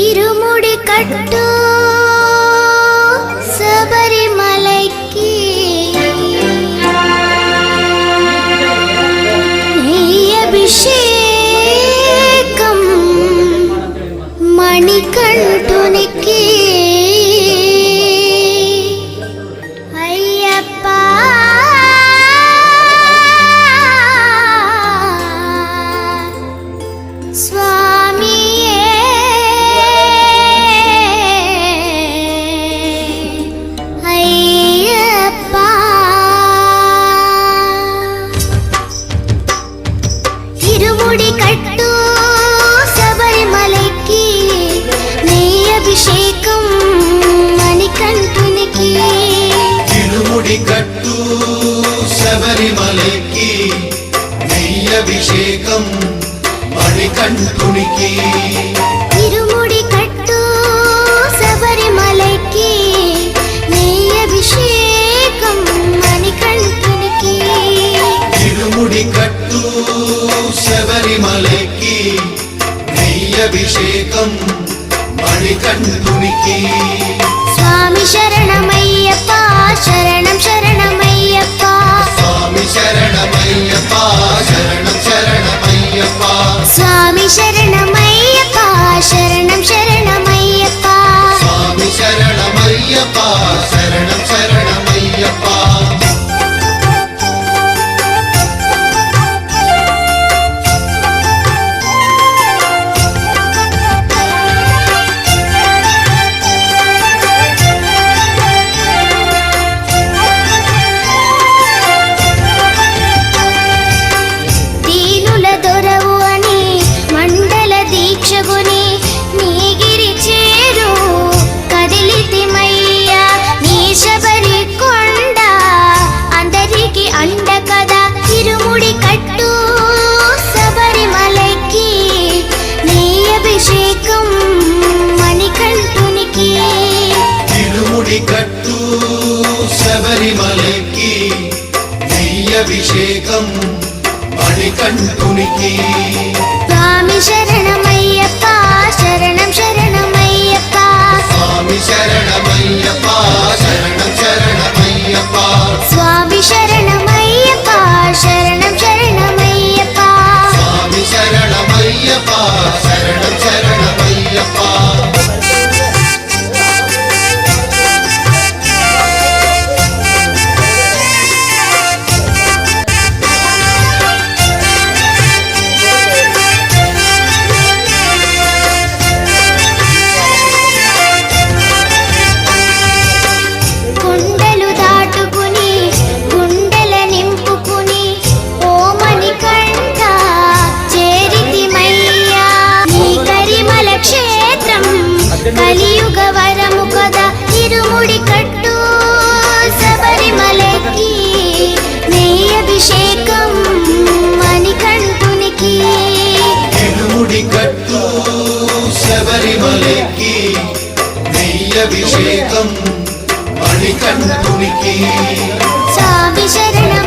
ఇరుముడి కట్టు శబరిమలైకి అభిషేకం మణికంఠునికి అయ్యప్ప స్వామియే అయ్యప్ప ఇరుముడి కట్టు శబరిమలైకి నీ అభిషేకం మణికంఠునికి ఇరుముడి కట్టు శబరిమలైకి నీ అభిషేకం మణికంఠునికి ఇరుముడి కట్టు శబరిమలైకి నీ అభిషేకం మణికంఠునికి ఇరుముడి కట్టు శబరిమలైకి నీ అభిషేకం మణికంఠునికి స్వామి శరణమయ్యప్ప శరణం శరణమయ్యప్ప స్వామి శరణమయ్యప్ప శరణం శరణమయ్యప్ప స్వామి శరణమయ్యప్ప శరణం శరణమయ్యప్ప స్వామి శరణమయ్యప్ప శరణం శరణమయ్యప్ప దీనుల దొరవు అని మండల దీక్షగుని నీగిరి చేరు కదిలితిమయ్యా నీ శబరి కొండ అందరికి అండ కదా ఇరుముడి కట్టు శబరిమలైకి నీ అభిషేకం మణికంఠునికి ఇరుముడి కట్టు శబరిమలైకి నీ అభిషేకం మణికంఠునికి స్వామి శరణమయ్యప్ప శరణం శరణమయ్యప్ప స్వామి శరణమయ్యప్ప శరణం శరణమయ్యప్ప స్వామి శరణమయ్యప్ప శరణం శరణమయ్యప్ప స్వామి శరణమయ్యప్ప శరణం శరణమయ్యప్ప కొండలు దాటుకుని గుండెల నింపుకుని ఓ మణికంఠ చేరితిమయ్యా నీ కరిమల క్షేత్రం కలియుగ వరము కదా ఇరుముడి కట్టు శబరిమలైకి నీ అభిషేకం మణికంఠునికి ఇరుముడి కట్టు శబరిమలైకి నీ అభిషేకం మణికంఠునికి స్వామి శరణం